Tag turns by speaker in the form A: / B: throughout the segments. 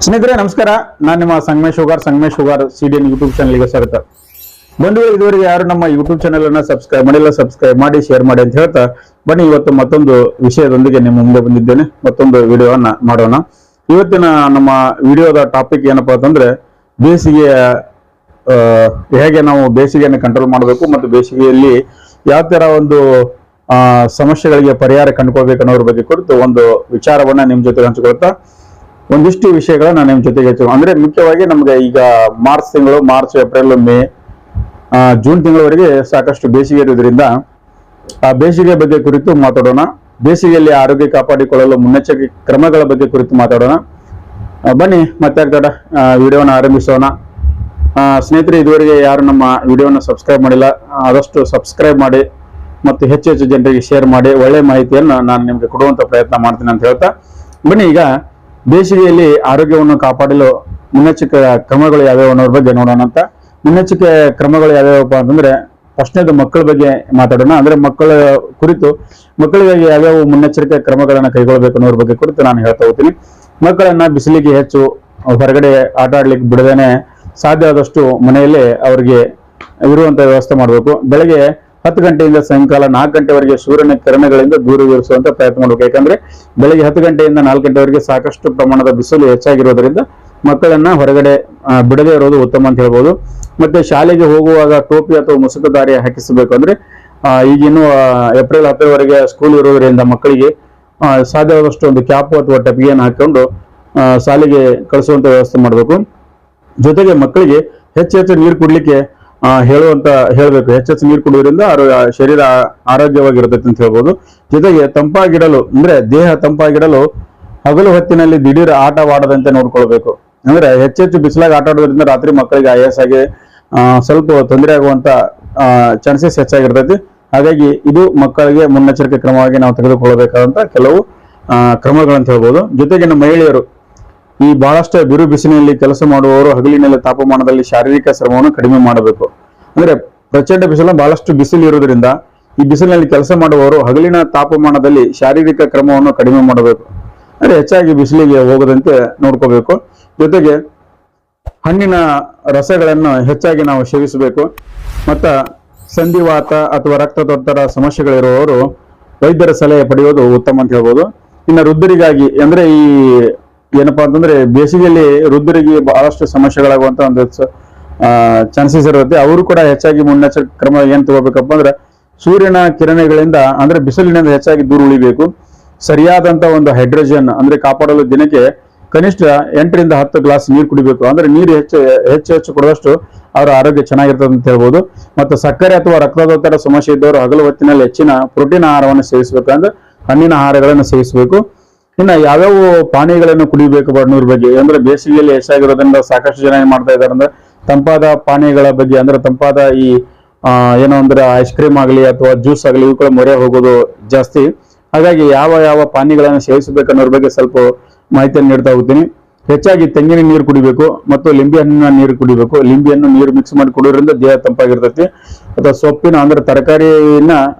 A: ಸ್ನೇಹಿತರೆ ನಮಸ್ಕಾರ. ನಾನು ನಿಮ್ಮ ಸಂಗಮೇಶ್ ಹುಗಾರ್ ಸಿಡಿಎನ್ ಯೂಟ್ಯೂಬ್ ಚಾನಲ್ಗೆ ಸ್ವಾಗತ. ಬಂಧುಗಳು, ಇದುವರೆಗೆ ಯಾರು ನಮ್ಮ ಯೂಟ್ಯೂಬ್ ಚಾನಲ್ ಅನ್ನ ಸಬ್ಸ್ಕ್ರೈಬ್ ಮಾಡಿಲ್ಲ, ಸಬ್ಸ್ಕ್ರೈಬ್ ಮಾಡಿ, ಶೇರ್ ಮಾಡಿ ಅಂತ ಹೇಳ್ತಾ ಬನ್ನಿ ಇವತ್ತು ಮತ್ತೊಂದು ವಿಷಯದೊಂದಿಗೆ ನಿಮ್ಮ ಮುಂದೆ ಬಂದಿದ್ದೇನೆ. ಮತ್ತೊಂದು ವಿಡಿಯೋವನ್ನ ಮಾಡೋಣ. ಇವತ್ತಿನ ನಮ್ಮ ವಿಡಿಯೋದ ಟಾಪಿಕ್ ಏನಪ್ಪಾ ಅಂತಂದ್ರೆ ಬೇಸಿಗೆಯ ಹೇಗೆ ನಾವು ಬೇಸಿಗೆಯನ್ನು ಕಂಟ್ರೋಲ್ ಮಾಡಬೇಕು ಮತ್ತು ಬೇಸಿಗೆಯಲ್ಲಿ ಯಾವ ತರ ಒಂದು ಸಮಸ್ಯೆಗಳಿಗೆ ಪರಿಹಾರ ಕಂಡುಕೊಳ್ಬೇಕು ಅನ್ನೋದ್ರ ಬಗ್ಗೆ ಕುರಿತು ಒಂದು ವಿಚಾರವನ್ನ ನಿಮ್ ಜೊತೆ ಹಂಚಿಕೊಳ್ತಾ ಒಂದಿಷ್ಟು ವಿಷಯಗಳನ್ನ ನಿಮ್ ಜೊತೆಗೆ ಅಂದ್ರೆ ಮುಖ್ಯವಾಗಿ ನಮ್ಗೆ ಈಗ ಮಾರ್ಚ್, ಏಪ್ರಿಲ್, ಮೇ, ಜೂನ್ ತಿಂಗಳವರೆಗೆ ಸಾಕಷ್ಟು ಬೇಸಿಗೆ ಇರುವುದರಿಂದ ಆ ಬೇಸಿಗೆ ಬಗ್ಗೆ ಕುರಿತು ಮಾತಾಡೋಣ. ಬೇಸಿಗೆಯಲ್ಲಿ ಆರೋಗ್ಯ ಕಾಪಾಡಿಕೊಳ್ಳಲು ಮುನ್ನೆಚ್ಚರಿಕೆ ಕ್ರಮಗಳ ಬಗ್ಗೆ ಕುರಿತು ಮಾತಾಡೋಣ. ಬನ್ನಿ ಮತ್ತೆ ವಿಡಿಯೋನ ಆರಂಭಿಸೋಣ. ಸ್ನೇಹಿತರೆ, ಇದುವರೆಗೆ ಯಾರು ನಮ್ಮ ವಿಡಿಯೋನ ಸಬ್ಸ್ಕ್ರೈಬ್ ಮಾಡಿಲ್ಲ ಆದಷ್ಟು ಸಬ್ಸ್ಕ್ರೈಬ್ ಮಾಡಿ ಮತ್ತು ಹೆಚ್ಚು ಜನರಿಗೆ ಶೇರ್ ಮಾಡಿ ಒಳ್ಳೆ ಮಾಹಿತಿಯನ್ನು ನಾನು ನಿಮ್ಗೆ ಕೊಡುವಂತ ಪ್ರಯತ್ನ ಮಾಡ್ತೀನಿ ಅಂತ ಹೇಳ್ತಾ ಬನ್ನಿ ಈಗ ಬೇಸಿಗೆಯಲ್ಲಿ ಆರೋಗ್ಯವನ್ನು ಕಾಪಾಡಲು ಮುನ್ನೆಚ್ಚರಿಕೆ ಕ್ರಮಗಳು ಯಾವ್ಯಾವ ಅನ್ನೋದ್ರ ಬಗ್ಗೆ ನೋಡೋಣ ಅಂತ. ಮುನ್ನೆಚ್ಚರಿಕೆ ಕ್ರಮಗಳು ಯಾವ್ಯಾವಪ್ಪ ಅಂತಂದ್ರೆ ಫಸ್ಟ್ನೇದು ಮಕ್ಕಳ ಬಗ್ಗೆ ಮಾತಾಡೋಣ. ಅಂದ್ರೆ ಮಕ್ಕಳ ಕುರಿತು ಮಕ್ಕಳಿಗಾಗಿ ಯಾವ್ಯಾವ ಮುನ್ನೆಚ್ಚರಿಕೆ ಕ್ರಮಗಳನ್ನ ಕೈಗೊಳ್ಳಬೇಕು ಅನ್ನೋದ್ರ ಬಗ್ಗೆ ಕುರಿತು ನಾನು ಹೇಳ್ತಾ ಹೋಗ್ತೀನಿ. ಮಕ್ಕಳನ್ನ ಬಿಸಿಲಿಗೆ ಹೆಚ್ಚು ಹೊರಗಡೆ ಆಟ ಆಡ್ಲಿಕ್ಕೆ ಬಿಡದೇನೆ ಸಾಧ್ಯ ಆದಷ್ಟು ಮನೆಯಲ್ಲೇ ಅವರಿಗೆ ಇರುವಂತ ವ್ಯವಸ್ಥೆ ಮಾಡಬೇಕು. ಬೆಳಗ್ಗೆ 10 ಗಂಟೆಯಿಂದ ಸಾಯಂಕಾಲ 4 ಗಂಟೆವರೆಗೆ ಸೂರ್ಯನ ಕಿರಣಗಳಿಂದ ದೂರವಿರಿಸುವಂತ ಪ್ರಯತ್ನ ಮಾಡಬೇಕು. ಯಾಕಂದ್ರೆ ಬೆಳಗ್ಗೆ 10 ಗಂಟೆಯಿಂದ 4 ಗಂಟೆವರೆಗೆ ಸಾಕಷ್ಟು ಪ್ರಮಾಣದ ಬಿಸಿಲು ಹೆಚ್ಚಾಗಿರೋದ್ರಿಂದ ಮಕ್ಕಳನ್ನ ಹೊರಗಡೆ ಬಿಡದೇ ಇರೋದು ಉತ್ತಮ ಅಂತ ಹೇಳ್ಬೋದು. ಮತ್ತೆ ಶಾಲೆಗೆ ಹೋಗುವಾಗ ಟೋಪಿ ಅಥವಾ ಮುಸುಕುದಾರಿ ಹಾಕಿಸಬೇಕು. ಅಂದ್ರೆ ಈಗಿನ್ನು ಏಪ್ರಿಲ್ 10ರವರೆಗೆ ಸ್ಕೂಲ್ ಇರೋದ್ರಿಂದ ಮಕ್ಕಳಿಗೆ ಸಾಧ್ಯವಾದಷ್ಟು ಒಂದು ಕ್ಯಾಪ್ ಅಥವಾ ಟೆಪಿಗೆಯನ್ನು ಹಾಕೊಂಡು ಶಾಲೆಗೆ ಕಳಿಸುವಂತ ವ್ಯವಸ್ಥೆ ಮಾಡಬೇಕು. ಜೊತೆಗೆ ಮಕ್ಕಳಿಗೆ ಹೆಚ್ಚು ನೀರು ಕುಡ್ಲಿಕ್ಕೆ ಹೇಳ್ಬೇಕು. ಹೆಚ್ಚು ನೀರು ಕುಡಿಯೋದ್ರಿಂದ ಶರೀರ ಆರೋಗ್ಯವಾಗಿರ್ತೈತೆ ಅಂತ ಹೇಳ್ಬೋದು. ಜೊತೆಗೆ ತಂಪಾಗಿಡಲು ಅಂದ್ರೆ ದೇಹ ತಂಪಾಗಿಡಲು ಹಗಲು ಹೊತ್ತಿನಲ್ಲಿ ದಿಢೀರ್ ಆಟವಾಡದಂತೆ ನೋಡ್ಕೊಳ್ಬೇಕು. ಅಂದ್ರೆ ಹೆಚ್ಚು ಬಿಸಿಲಾಗಿ ಆಟ ಆಡೋದ್ರಿಂದ ರಾತ್ರಿ ಮಕ್ಕಳಿಗೆ ಆಯಾಸ ಆಗಿ ಸ್ವಲ್ಪ ತೊಂದರೆ ಆಗುವಂತ ಚಾನ್ಸಸ್ ಹೆಚ್ಚಾಗಿರ್ತೈತಿ. ಹಾಗಾಗಿ ಇದು ಮಕ್ಕಳಿಗೆ ಮುನ್ನೆಚ್ಚರಿಕೆ ಕ್ರಮವಾಗಿ ನಾವು ತೆಗೆದುಕೊಳ್ಳಬೇಕಾದಂತ ಕೆಲವು ಕ್ರಮಗಳಂತ ಹೇಳ್ಬೋದು. ಜೊತೆಗೆ ನಮ್ಮ ಮಹಿಳೆಯರು ಈ ಬಹಳಷ್ಟು ಬಿರು ಬಿಸಿಲಿನಲ್ಲಿ ಕೆಲಸ ಮಾಡುವವರು ಹಗಲಿನಲ್ಲಿ ತಾಪಮಾನದಲ್ಲಿ ಶಾರೀರಿಕ ಶ್ರಮವನ್ನು ಕಡಿಮೆ ಮಾಡಬೇಕು. ಅಂದ್ರೆ ಪ್ರಚಂಡ ಬಿಸಿಲು ಬಹಳಷ್ಟು ಬಿಸಿಲು ಇರೋದ್ರಿಂದ ಈ ಬಿಸಿಲಿನಲ್ಲಿ ಕೆಲಸ ಮಾಡುವವರು ಹಗಲಿನ ತಾಪಮಾನದಲ್ಲಿ ಶಾರೀರಿಕ ಕ್ರಮವನ್ನು ಕಡಿಮೆ ಮಾಡಬೇಕು. ಅಂದ್ರೆ ಹೆಚ್ಚಾಗಿ ಬಿಸಿಲಿಗೆ ಹೋಗದಂತೆ ನೋಡ್ಕೋಬೇಕು. ಜೊತೆಗೆ ಹಣ್ಣಿನ ರಸಗಳನ್ನು ಹೆಚ್ಚಾಗಿ ನಾವು ಸೇವಿಸಬೇಕು. ಮತ್ತ ಸಂಧಿವಾತ ಅಥವಾ ರಕ್ತದೊತ್ತಡ ಸಮಸ್ಯೆಗಳಿರುವವರು ವೈದ್ಯರ ಸಲಹೆ ಪಡೆಯೋದು ಉತ್ತಮ ಅಂತ ಹೇಳ್ಬೋದು. ಇನ್ನು ವೃದ್ಧರಿಗಾಗಿ ಅಂದ್ರೆ ಈ ಏನಪ್ಪಾ ಅಂತಂದ್ರೆ ಬೇಸಿಗೆಯಲ್ಲಿ ವೃದ್ಧರಿಗೆ ಬಹಳಷ್ಟು ಸಮಸ್ಯೆಗಳಾಗುವಂತ ಒಂದು ಚಾನ್ಸಸ್ ಇರುತ್ತೆ. ಅವರು ಕೂಡ ಹೆಚ್ಚಾಗಿ ಮುನ್ನೆಚ್ಚರಿಕೆ ಕ್ರಮ ಏನ್ ತಗೋಬೇಕಪ್ಪ ಅಂದ್ರೆ ಸೂರ್ಯನ ಕಿರಣಗಳಿಂದ ಅಂದ್ರೆ ಬಿಸಿಲಿನಿಂದ ಹೆಚ್ಚಾಗಿ ದೂರ ಉಳಿಬೇಕು. ಸರಿಯಾದಂತ ಒಂದು ಹೈಡ್ರೋಜನ್ ಅಂದ್ರೆ ಕಾಪಾಡಲು ದಿನಕ್ಕೆ ಕನಿಷ್ಠ 8 ರಿಂದ 10 ಗ್ಲಾಸ್ ನೀರು ಕುಡಿಬೇಕು. ಅಂದ್ರೆ ನೀರು ಹೆಚ್ಚು ಕುಡಿದಷ್ಟು ಅವರ ಆರೋಗ್ಯ ಚೆನ್ನಾಗಿರ್ತದೆ ಅಂತ ಹೇಳ್ಬೋದು. ಮತ್ತು ಸಕ್ಕರೆ ಅಥವಾ ರಕ್ತದೊತ್ತಡ ಸಮಸ್ಯೆ ಇದ್ದವರು ಹಗಲು ಹೊತ್ತಿನಲ್ಲಿ ಹೆಚ್ಚಿನ ಪ್ರೋಟೀನ್ ಆಹಾರವನ್ನು ಸೇವಿಸಬೇಕು. ಅಂದ್ರೆ ಹಣ್ಣಿನ ಆಹಾರಗಳನ್ನು ಸೇವಿಸಬೇಕು. ಇನ್ನು ಯಾವ್ಯಾವ ಪಾನೀಯಗಳನ್ನು ಕುಡಿಬೇಕು ಅನ್ನೋದ್ರ ಬಗ್ಗೆ ಅಂದ್ರೆ ಬೇಸಿಗೆಯಲ್ಲಿ ಹೆಚ್ಚಾಗಿರೋದ್ರಿಂದ ಸಾಕಷ್ಟು ಜನ ಏನ್ ಮಾಡ್ತಾ ಇದಾರೆ ಅಂದ್ರೆ ತಂಪಾದ ಪಾನೀಯಗಳ ಬಗ್ಗೆ ಅಂದ್ರೆ ತಂಪಾದ ಈ ಏನೋ ಅಂದ್ರೆ ಐಸ್ ಕ್ರೀಮ್ ಆಗಲಿ ಅಥವಾ ಜ್ಯೂಸ್ ಆಗಲಿ ಇವುಗಳ ಮೊರೆ ಹೋಗೋದು ಜಾಸ್ತಿ. ಹಾಗಾಗಿ ಯಾವ ಪಾನೀಯಗಳನ್ನು ಸೇವಿಸಬೇಕು ಅನ್ನೋದ್ರ ಬಗ್ಗೆ ಸ್ವಲ್ಪ ಮಾಹಿತಿಯನ್ನು ನೀಡ್ತಾ ಹೋಗ್ತೀನಿ. ಹೆಚ್ಚಾಗಿ ತೆಂಗಿನ ನೀರು ಕುಡಿಬೇಕು ಮತ್ತು ಲಿಂಬೆ ಹಣ್ಣಿನ ನೀರು ಕುಡಿಬೇಕು. ಲಿಂಬೆಯನ್ನು ನೀರು ಮಿಕ್ಸ್ ಮಾಡಿ ಕುಡಿಯೋದ್ರಿಂದ ದೇಹ ತಂಪಾಗಿರ್ತೈತಿ. ಅಥವಾ ಸೊಪ್ಪಿನ ಅಂದ್ರೆ ತರಕಾರಿಯನ್ನ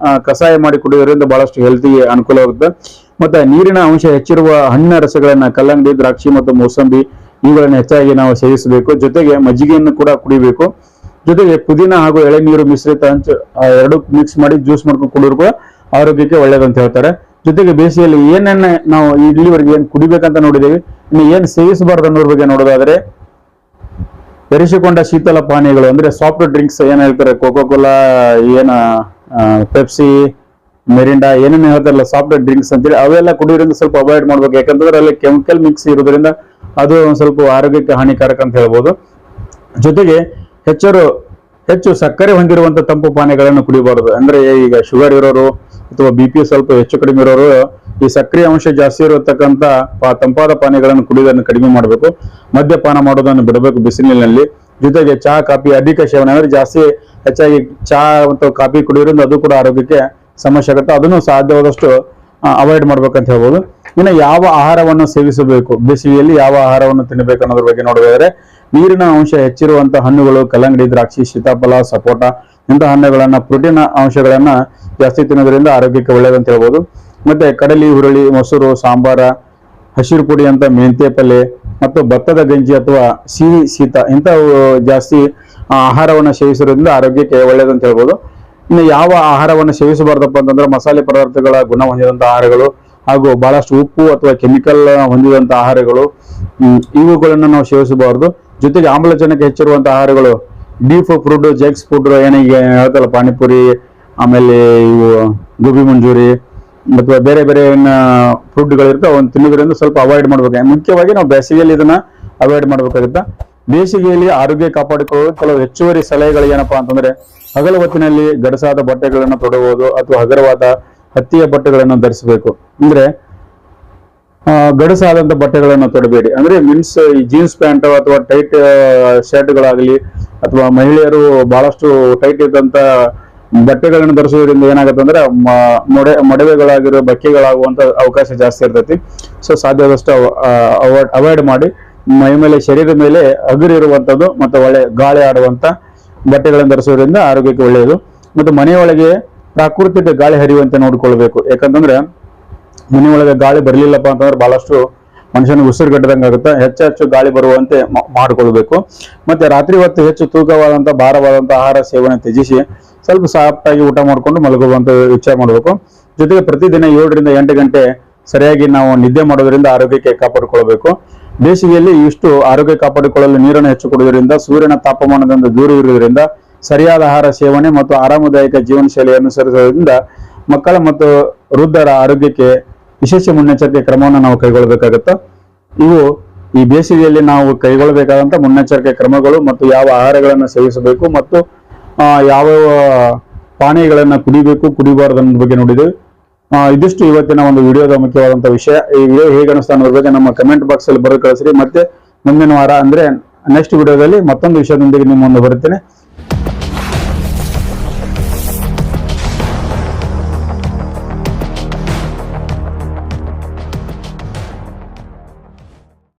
A: ಕಷಾಯ ಮಾಡಿ ಕುಡಿಯೋದ್ರಿಂದ ಬಹಳಷ್ಟು ಹೆಲ್ತಿಗೆ ಅನುಕೂಲವಾಗುತ್ತೆ. ಮತ್ತೆ ನೀರಿನ ಅಂಶ ಹೆಚ್ಚಿರುವ ಹಣ್ಣಿನ ರಸಗಳನ್ನ ಕಲ್ಲಂಗಡಿ, ದ್ರಾಕ್ಷಿ ಮತ್ತು ಮೋಸಂಬಿ ಇವುಗಳನ್ನ ಹೆಚ್ಚಾಗಿ ನಾವು ಸೇವಿಸಬೇಕು. ಜೊತೆಗೆ ಮಜ್ಜಿಗೆಯನ್ನು ಕೂಡ ಕುಡಿಬೇಕು. ಜೊತೆಗೆ ಪುದೀನ ಹಾಗೂ ಎಳೆನೀರು ಮಿಶ್ರಿತ ಎರಡು ಮಿಕ್ಸ್ ಮಾಡಿ ಜ್ಯೂಸ್ ಮಾಡ್ಕೊಂಡು ಕುಡಿದ್ರು ಕೂಡ ಆರೋಗ್ಯಕ್ಕೆ ಒಳ್ಳೇದಂತ ಹೇಳ್ತಾರೆ. ಜೊತೆಗೆ ಬೇಸಿಗೆಯಲ್ಲಿ ಏನೇನ ನಾವು ಇಲ್ಲಿವರೆಗೆ ಏನ್ ಕುಡಿಬೇಕಂತ ನೋಡಿದೇವೆ, ಇನ್ನು ಏನ್ ಸೇವಿಸಬಾರ್ದು ಅನ್ನೋದ್ರ ಬಗ್ಗೆ ನೋಡೋದಾದ್ರೆ ಬೆರೆಸಿಕೊಂಡ ಶೀತಲ ಪಾನೀಯಗಳು ಅಂದ್ರೆ ಸಾಫ್ಟ್ ಡ್ರಿಂಕ್ಸ್ ಏನ್ ಹೇಳ್ತಾರೆ, ಕೋಕೋ ಕೋಲಾ, ಪೆಪ್ಸಿ, ಮೆರಿಂಡಾ ಏನೇನು ಹೇಳ್ತಾರಲ್ಲ ಸಾಫ್ಟ್ ಡ್ರಿಂಕ್ಸ್ ಅಂತೇಳಿ ಅವೆಲ್ಲ ಕುಡಿಯೋದ್ರಿಂದ ಸ್ವಲ್ಪ ಅವಾಯ್ಡ್ ಮಾಡ್ಬೇಕು. ಯಾಕಂತಂದ್ರೆ ಅಲ್ಲಿ ಕೆಮಿಕಲ್ ಮಿಕ್ಸ್ ಇರೋದ್ರಿಂದ ಅದು ಒಂದ್ ಸ್ವಲ್ಪ ಆರೋಗ್ಯಕ್ಕೆ ಹಾನಿಕಾರಕ ಅಂತ ಹೇಳ್ಬೋದು. ಜೊತೆಗೆ ಹೆಚ್ಚು ಸಕ್ಕರೆ ಹೊಂದಿರುವಂತ ತಂಪು ಪಾನೀಯಗಳನ್ನು ಕುಡಿಬಾರದು. ಅಂದ್ರೆ ಈಗ ಶುಗರ್ ಇರೋರು ಅಥವಾ BP ಸ್ವಲ್ಪ ಹೆಚ್ಚು ಕಡಿಮೆ ಇರೋರು ಈ ಸಕ್ಕರೆ ಅಂಶ ಜಾಸ್ತಿ ಇರತಕ್ಕಂತ ತಂಪಾದ ಪಾನೀಯಗಳನ್ನು ಕುಡಿಯೋದನ್ನು ಕಡಿಮೆ ಮಾಡಬೇಕು. ಮದ್ಯಪಾನ ಮಾಡೋದನ್ನು ಬಿಡಬೇಕು ಬಿಸಿಲಿನಲ್ಲಿ. ಜೊತೆಗೆ ಚಹಾ, ಕಾಫಿ ಅಧಿಕ ಸೇವನೆ ಅಂದ್ರೆ ಜಾಸ್ತಿ ಹೆಚ್ಚಾಗಿ ಚಹಾ ಮತ್ತು ಕಾಫಿ ಕುಡಿಯೋದ್ರಿಂದ ಅದು ಕೂಡ ಆರೋಗ್ಯಕ್ಕೆ ಸಮಸ್ಯೆ ಆಗುತ್ತೆ. ಅದನ್ನು ಸಾಧ್ಯವಾದಷ್ಟು ಅವಾಯ್ಡ್ ಮಾಡ್ಬೇಕಂತ ಹೇಳ್ಬೋದು. ಇನ್ನು ಯಾವ ಆಹಾರವನ್ನು ಸೇವಿಸಬೇಕು, ಬೇಸಿಗೆಯಲ್ಲಿ ಯಾವ ಆಹಾರವನ್ನು ತಿನ್ನಬೇಕು ಅನ್ನೋದ್ರ ಬಗ್ಗೆ ನೋಡೋದಾದ್ರೆ ನೀರಿನ ಅಂಶ ಹೆಚ್ಚಿರುವಂತಹ ಹಣ್ಣುಗಳು, ಕಲ್ಲಂಗಡಿ, ದ್ರಾಕ್ಷಿ, ಸೀತಾಫಲ, ಸಪೋಟ ಇಂತಹ ಹಣ್ಣುಗಳನ್ನ ಪ್ರೋಟೀನ್ ಅಂಶಗಳನ್ನ ಜಾಸ್ತಿ ತಿನ್ನೋದ್ರಿಂದ ಆರೋಗ್ಯಕ್ಕೆ ಒಳ್ಳೆಯದಂತ ಹೇಳ್ಬೋದು. ಮತ್ತೆ ಕಡಲಿ, ಹುರುಳಿ, ಮೊಸರು, ಸಾಂಬಾರ ಹಸಿರು ಪುಡಿ ಅಂತ ಮೆಂತ್ಯ ಪಲ್ಯ ಮತ್ತು ಭತ್ತದ ಗಂಜಿ ಅಥವಾ ಸಿಹಿ ಶೀತ ಇಂಥವು ಜಾಸ್ತಿ ಆಹಾರವನ್ನು ಸೇವಿಸೋದ್ರಿಂದ ಆರೋಗ್ಯಕ್ಕೆ ಒಳ್ಳೆಯದಂತ ಹೇಳ್ಬೋದು. ಇನ್ನು ಯಾವ ಆಹಾರವನ್ನು ಸೇವಿಸಬಾರ್ದಪ್ಪ ಅಂತಂದ್ರೆ ಮಸಾಲೆ ಪದಾರ್ಥಗಳ ಗುಣ ಹೊಂದಿದಂತಹ ಆಹಾರಗಳು ಹಾಗೂ ಬಹಳಷ್ಟು ಉಪ್ಪು ಅಥವಾ ಕೆಮಿಕಲ್ ಹೊಂದಿದಂತಹ ಆಹಾರಗಳು, ಇವುಗಳನ್ನು ನಾವು ಸೇವಿಸಬಾರದು. ಜೊತೆಗೆ ಆಮ್ಲಜನಕ ಹೆಚ್ಚಿರುವಂತಹ ಆಹಾರಗಳು, ಡೀಪ್ ಫುಡ್, ಜಂಕ್ಸ್ ಫುಡ್ ಏನಿಗೆ ಹೇಳ್ತಲ್ಲ ಪಾನಿಪುರಿ, ಆಮೇಲೆ ಇವು ಗೋಬಿ ಮಂಚೂರಿ ಅಥವಾ ಬೇರೆ ಬೇರೆ ಫುಡ್ಗಳಿರ್ತಾವೆ ಅವನ್ನ ತಿನ್ನೋದ್ರಿಂದ ಸ್ವಲ್ಪ ಅವಾಯ್ಡ್ ಮಾಡ್ಬೇಕು. ಮುಖ್ಯವಾಗಿ ನಾವು ಬೇಸಿಗೆಯಲ್ಲಿ ಇದನ್ನ ಅವಾಯ್ಡ್ ಮಾಡ್ಬೇಕಾಗುತ್ತೆ. ಬೇಸಿಗೆಯಲ್ಲಿ ಆರೋಗ್ಯ ಕಾಪಾಡಿಕೊಳ್ಳಲು ಕೆಲವು ಹೆಚ್ಚುವರಿ ಸಲಹೆಗಳು ಏನಪ್ಪಾ ಅಂತಂದ್ರೆ, ಹಗಲು ಹೊತ್ತಿನಲ್ಲಿ ಗಡಸಾದ ಬಟ್ಟೆಗಳನ್ನು ತೊಡಬಹುದು ಅಥವಾ ಹಗರವಾದ ಹತ್ತಿಯ ಬಟ್ಟೆಗಳನ್ನು ಧರಿಸಬೇಕು. ಅಂದ್ರೆ ಗಡಸಾದಂತ ಬಟ್ಟೆಗಳನ್ನು ತೊಡಬೇಡಿ. ಅಂದ್ರೆ ಮೀನ್ಸ್ ಈ ಜೀನ್ಸ್ ಪ್ಯಾಂಟ್ ಅಥವಾ ಟೈಟ್ ಶರ್ಟ್ಗಳಾಗಲಿ ಅಥವಾ ಮಹಿಳೆಯರು ಬಹಳಷ್ಟು ಟೈಟ್ ಇದ್ದಂತ ಬಟ್ಟೆಗಳನ್ನು ಧರಿಸೋದ್ರಿಂದ ಏನಾಗುತ್ತೆ ಅಂದ್ರೆ ಮೊಡವೆಗಳಾಗಿರೋ ಬಕ್ಕೆಗಳಾಗುವಂತ ಅವಕಾಶ ಜಾಸ್ತಿ ಇರ್ತೈತಿ. ಸೊ ಸಾಧ್ಯವಾದಷ್ಟು ಅವಾಯ್ಡ್ ಮಾಡಿ ಮೈ ಮೇಲೆ, ಶರೀರದ ಮೇಲೆ ಹಗುರಿರುವಂಥದ್ದು ಮತ್ತು ಒಳ್ಳೆ ಗಾಳಿ ಆಡುವಂತ ಬಟ್ಟೆಗಳನ್ನು ಧರಿಸೋದ್ರಿಂದ ಆರೋಗ್ಯಕ್ಕೆ ಒಳ್ಳೆಯದು. ಮತ್ತು ಮನೆಯೊಳಗೆ ಪ್ರಾಕೃತಿಕ ಗಾಳಿ ಹರಿಯುವಂತೆ ನೋಡಿಕೊಳ್ಬೇಕು. ಯಾಕಂತಂದ್ರೆ ಮನೆಯೊಳಗೆ ಗಾಳಿ ಬರಲಿಲ್ಲಪ್ಪ ಅಂತಂದ್ರೆ ಬಹಳಷ್ಟು ಮನುಷ್ಯನಿಗೆ ಉಸಿರುಗಟ್ಟದಂಗೆ ಆಗುತ್ತೆ. ಹೆಚ್ಚು ಗಾಳಿ ಬರುವಂತೆ ಮಾಡಿಕೊಳ್ಬೇಕು. ಮತ್ತೆ ರಾತ್ರಿ ಹೊತ್ತು ಹೆಚ್ಚು ತೂಕವಾದಂತ ಭಾರವಾದಂತ ಆಹಾರ ಸೇವನೆ ತ್ಯಜಿಸಿ ಸ್ವಲ್ಪ ಸಾಫ್ಟ್ ಆಗಿ ಊಟ ಮಾಡ್ಕೊಂಡು ಮಲಗುವಂತ ವಿಚಾರ ಮಾಡಬೇಕು. ಜೊತೆಗೆ ಪ್ರತಿದಿನ 7 ರಿಂದ 8 ಗಂಟೆ ಸರಿಯಾಗಿ ನಾವು ನಿದ್ದೆ ಮಾಡೋದ್ರಿಂದ ಆರೋಗ್ಯಕ್ಕೆ ಕಾಪಾಡಿಕೊಳ್ಬೇಕು. ಬೇಸಿಗೆಯಲ್ಲಿ ಇಷ್ಟು ಆರೋಗ್ಯ ಕಾಪಾಡಿಕೊಳ್ಳಲು ನೀರನ್ನು ಹೆಚ್ಚು ಕುಡಿಯೋದ್ರಿಂದ, ಸೂರ್ಯನ ತಾಪಮಾನದಿಂದ ದೂರ ಇರುವುದರಿಂದ, ಸರಿಯಾದ ಆಹಾರ ಸೇವನೆ ಮತ್ತು ಆರಾಮದಾಯಕ ಜೀವನ ಶೈಲಿ ಅನುಸರಿಸುವುದರಿಂದ ಮಕ್ಕಳ ಮತ್ತು ವೃದ್ಧರ ಆರೋಗ್ಯಕ್ಕೆ ವಿಶೇಷ ಮುನ್ನೆಚ್ಚರಿಕೆ ಕ್ರಮವನ್ನು ನಾವು ಕೈಗೊಳ್ಳಬೇಕಾಗುತ್ತೆ. ಇವು ಈ ಬೇಸಿಗೆಯಲ್ಲಿ ನಾವು ಕೈಗೊಳ್ಳಬೇಕಾದಂತ ಮುನ್ನೆಚ್ಚರಿಕೆ ಕ್ರಮಗಳು ಮತ್ತು ಯಾವ ಆಹಾರಗಳನ್ನು ಸೇವಿಸಬೇಕು ಮತ್ತು ಯಾವ ಪಾನೀಯಗಳನ್ನ ಕುಡಿಬೇಕು, ಕುಡಿಬಾರದು ಅನ್ನೋದ್ರ ಬಗ್ಗೆ ನೋಡಿದ್ವಿ. ಇದಿಷ್ಟು ಇವತ್ತಿನ ಒಂದು ವಿಡಿಯೋದ ಮುಖ್ಯವಾದಂತಹ ವಿಷಯ. ಈ ವಿಡಿಯೋ ಹೇಗೆ ಅನಿಸ್ತಾ ಅನ್ನೋದ್ರ ಬಗ್ಗೆ ನಮ್ಮ ಕಮೆಂಟ್ ಬಾಕ್ಸ್ ಅಲ್ಲಿ ಬರೆದು ಕಳಿಸ್ರಿ. ಮತ್ತೆ ಮುಂದಿನ ವಾರ ಅಂದ್ರೆ ನೆಕ್ಸ್ಟ್ ವಿಡಿಯೋದಲ್ಲಿ ಮತ್ತೊಂದು ವಿಷಯದೊಂದಿಗೆ ನಿಮ್ಮ ಮುಂದೆ ಬರುತ್ತೇನೆ.